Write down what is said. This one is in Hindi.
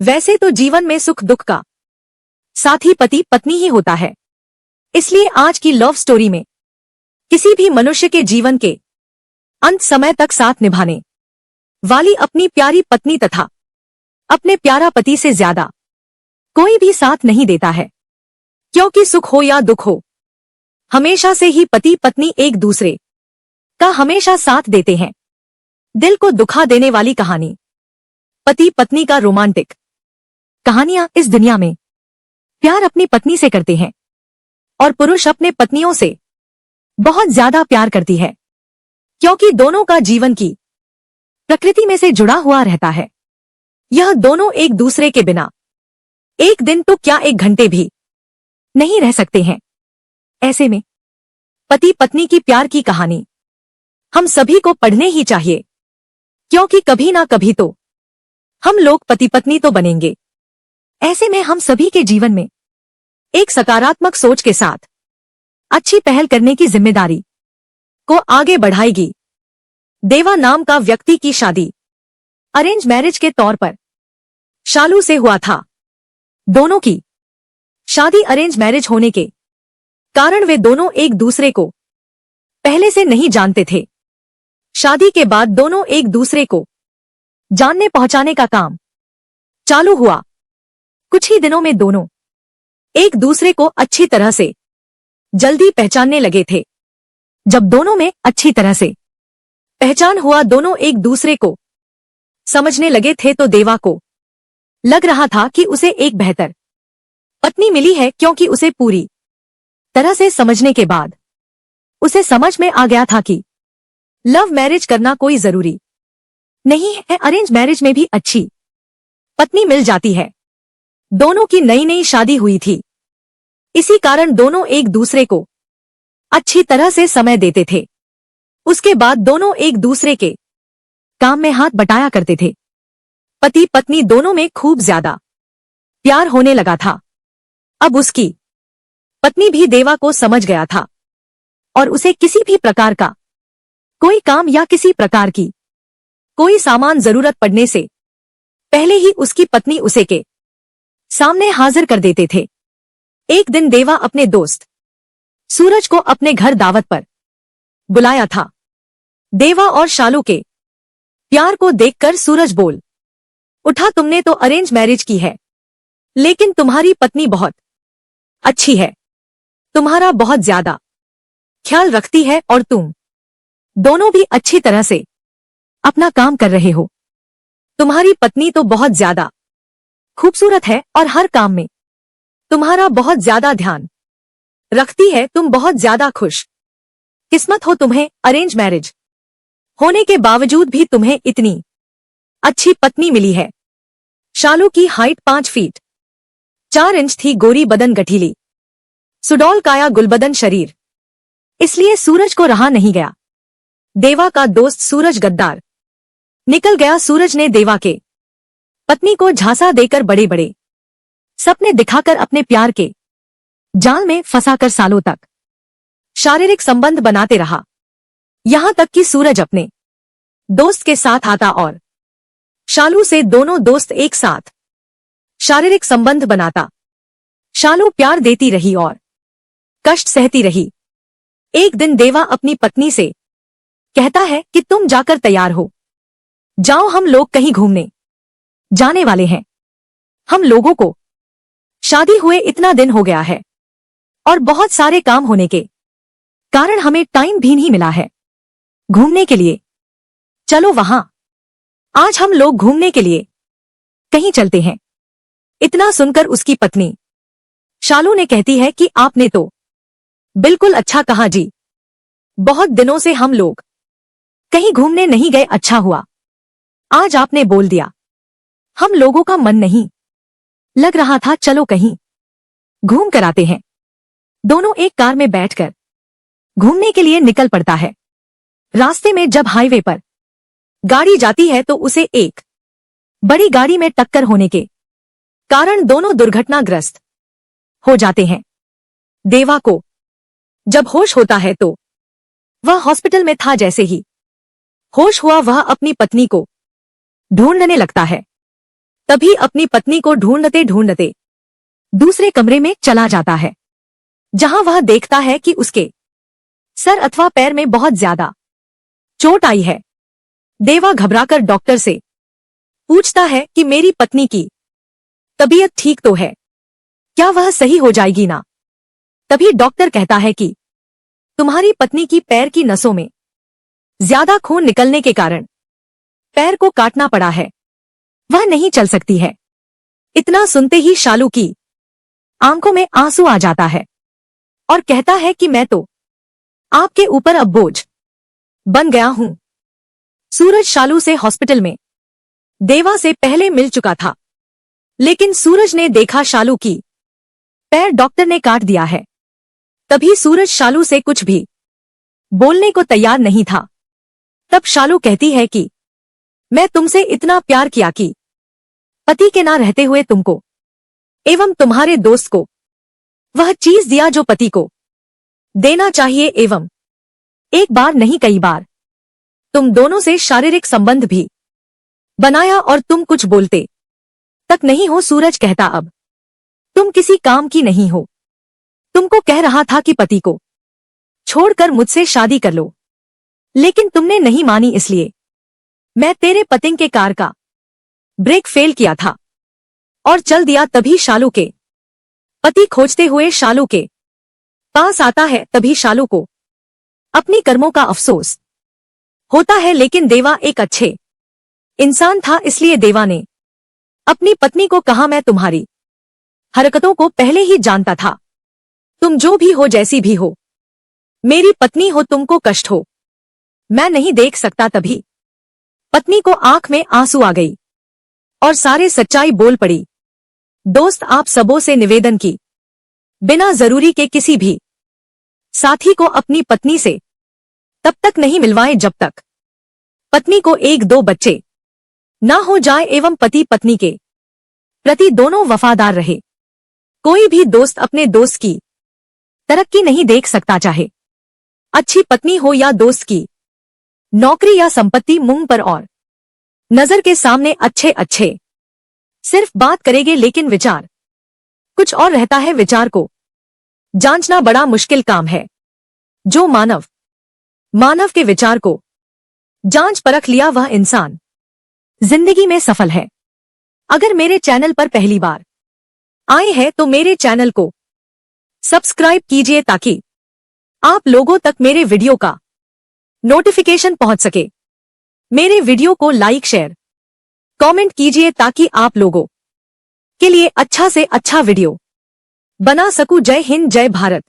वैसे तो जीवन में सुख दुख का साथी पति पत्नी ही होता है। इसलिए आज की लव स्टोरी में किसी भी मनुष्य के जीवन के अंत समय तक साथ निभाने वाली अपनी प्यारी पत्नी तथा अपने प्यारा पति से ज्यादा कोई भी साथ नहीं देता है, क्योंकि सुख हो या दुख हो हमेशा से ही पति पत्नी एक दूसरे का हमेशा साथ देते हैं। दिल को दुखा देने वाली कहानी पति पत्नी का रोमांटिक कहानियां इस दुनिया में प्यार अपनी पत्नी से करते हैं और पुरुष अपने पत्नियों से बहुत ज्यादा प्यार करती है, क्योंकि दोनों का जीवन की प्रकृति में से जुड़ा हुआ रहता है। यह दोनों एक दूसरे के बिना एक दिन तो क्या एक घंटे भी नहीं रह सकते हैं। ऐसे में पति पत्नी की प्यार की कहानी हम सभी को पढ़ने ही चाहिए, क्योंकि कभी ना कभी तो हम लोग पति पत्नी तो बनेंगे। ऐसे में हम सभी के जीवन में एक सकारात्मक सोच के साथ अच्छी पहल करने की जिम्मेदारी को आगे बढ़ाएगी। देवा नाम का व्यक्ति की शादी अरेंज मैरिज के तौर पर शालू से हुआ था। दोनों की शादी अरेंज मैरिज होने के कारण वे दोनों एक दूसरे को पहले से नहीं जानते थे। शादी के बाद दोनों एक दूसरे को जानने पहचाने का काम चालू हुआ। कुछ ही दिनों में दोनों एक दूसरे को अच्छी तरह से जल्दी पहचानने लगे थे। जब दोनों में अच्छी तरह से पहचान हुआ, दोनों एक दूसरे को समझने लगे थे, तो देवा को लग रहा था कि उसे एक बेहतर पत्नी मिली है, क्योंकि उसे पूरी तरह से समझने के बाद उसे समझ में आ गया था कि लव मैरिज करना कोई जरूरी नहीं है, अरेंज मैरिज में भी अच्छी पत्नी मिल जाती है। दोनों की नई नई शादी हुई थी, इसी कारण दोनों एक दूसरे को अच्छी तरह से समय देते थे। उसके बाद दोनों एक दूसरे के काम में हाथ बटाया करते थे। पति पत्नी दोनों में खूब ज्यादा प्यार होने लगा था। अब उसकी पत्नी भी देवा को समझ गया था और उसे किसी भी प्रकार का कोई काम या किसी प्रकार की कोई सामान जरूरत पड़ने से पहले ही उसकी पत्नी उसे के सामने हाजिर कर देते थे। एक दिन देवा अपने दोस्त सूरज को अपने घर दावत पर बुलाया था। देवा और शालू के प्यार को देखकर सूरज बोल उठा, तुमने तो अरेंज मैरिज की है, लेकिन तुम्हारी पत्नी बहुत अच्छी है, तुम्हारा बहुत ज्यादा ख्याल रखती है और तुम दोनों भी अच्छी तरह से अपना काम कर रहे हो। तुम्हारी पत्नी तो बहुत ज्यादा खूबसूरत है और हर काम में तुम्हारा बहुत ज्यादा ध्यान रखती है। तुम बहुत ज्यादा खुश किस्मत हो, तुम्हें अरेंज मैरिज होने के बावजूद भी तुम्हें इतनी अच्छी पत्नी मिली है। शालू की हाइट 5 फीट 4 इंच थी, गोरी बदन, गठीली सुडौल काया, गुलबदन शरीर, इसलिए सूरज को रहा नहीं गया। देवा का दोस्त सूरज गद्दार निकल गया। सूरज ने देवा के पत्नी को झांसा देकर बड़े बड़े सपने दिखाकर अपने प्यार के जाल में फंसाकर सालों तक शारीरिक संबंध बनाते रहा, यहां तक कि सूरज अपने दोस्त के साथ आता और शालू से दोनों दोस्त एक साथ शारीरिक संबंध बनाता। शालू प्यार देती रही और कष्ट सहती रही। एक दिन देवा अपनी पत्नी से कहता है कि तुम जाकर तैयार हो जाओ, हम लोग कहीं घूमने जाने वाले हैं। हम लोगों को शादी हुए इतना दिन हो गया है और बहुत सारे काम होने के कारण हमें टाइम भी नहीं मिला है घूमने के लिए। चलो वहां आज हम लोग घूमने के लिए कहीं चलते हैं। इतना सुनकर उसकी पत्नी शालू ने कहती है कि आपने तो बिल्कुल अच्छा कहा जी, बहुत दिनों से हम लोग कहीं घूमने नहीं गए, अच्छा हुआ आज आपने बोल दिया। हम लोगों का मन नहीं लग रहा था, चलो कहीं घूम कर आते हैं। दोनों एक कार में बैठकर घूमने के लिए निकल पड़ता है। रास्ते में जब हाईवे पर गाड़ी जाती है तो उसे एक बड़ी गाड़ी में टक्कर होने के कारण दोनों दुर्घटनाग्रस्त हो जाते हैं। देवा को जब होश होता है तो वह हॉस्पिटल में था। जैसे ही होश हुआ वह अपनी पत्नी को ढूंढने लगता है। तभी अपनी पत्नी को ढूंढते ढूंढते दूसरे कमरे में चला जाता है, जहां वह देखता है कि उसके सर अथवा पैर में बहुत ज्यादा चोट आई है। देवा घबराकर डॉक्टर से पूछता है कि मेरी पत्नी की तबीयत ठीक तो है, क्या वह सही हो जाएगी ना? तभी डॉक्टर कहता है कि तुम्हारी पत्नी की पैर की नसों में ज्यादा खून निकलने के कारण पैर को काटना पड़ा है, वह नहीं चल सकती है। इतना सुनते ही शालू की आंखों में आंसू आ जाता है और कहता है कि मैं तो आपके ऊपर अब बोझ बन गया हूं। सूरज शालू से हॉस्पिटल में देवा से पहले मिल चुका था, लेकिन सूरज ने देखा शालू की पैर डॉक्टर ने काट दिया है। तभी सूरज शालू से कुछ भी बोलने को तैयार नहीं था। तब शालू कहती है कि मैं तुमसे इतना प्यार किया कि पति के ना रहते हुए तुमको एवं तुम्हारे दोस्त को वह चीज दिया जो पति को देना चाहिए, एवं एक बार नहीं कई बार तुम दोनों से शारीरिक संबंध भी बनाया और तुम कुछ बोलते तक नहीं हो। सूरज कहता अब तुम किसी काम की नहीं हो, तुमको कह रहा था कि पति को छोड़कर मुझसे शादी कर लो, लेकिन तुमने नहीं मानी, इसलिए मैं तेरे पतिंग के कार का ब्रेक फेल किया था और चल दिया। तभी शालू के पति खोजते हुए शालू के पास आता है। तभी शालू को अपनी कर्मों का अफसोस होता है, लेकिन देवा एक अच्छे इंसान था, इसलिए देवा ने अपनी पत्नी को कहा मैं तुम्हारी हरकतों को पहले ही जानता था, तुम जो भी हो जैसी भी हो मेरी पत्नी हो, तुमको कष्ट हो मैं नहीं देख सकता। तभी पत्नी को आंख में आंसू आ गई और सारे सच्चाई बोल पड़ी। दोस्त आप सबों से निवेदन की बिना जरूरी के किसी भी साथी को अपनी पत्नी से तब तक नहीं मिलवाएं जब तक पत्नी को एक दो बच्चे ना हो जाए एवं पति पत्नी के प्रति दोनों वफादार रहे। कोई भी दोस्त अपने दोस्त की तरक्की नहीं देख सकता, चाहे अच्छी पत्नी हो या दोस्त की नौकरी या संपत्ति मुंह पर और नजर के सामने अच्छे अच्छे सिर्फ बात करेंगे, लेकिन विचार कुछ और रहता है। विचार को जांचना बड़ा मुश्किल काम है। जो मानव के विचार को जांच परख लिया वह इंसान जिंदगी में सफल है। अगर मेरे चैनल पर पहली बार आए हैं तो मेरे चैनल को सब्सक्राइब कीजिए ताकि आप लोगों तक मेरे वीडियो का नोटिफिकेशन पहुंच सके। मेरे वीडियो को लाइक शेयर कमेंट कीजिए ताकि आप लोगों के लिए अच्छा से अच्छा वीडियो बना सकूं। जय हिंद, जय भारत।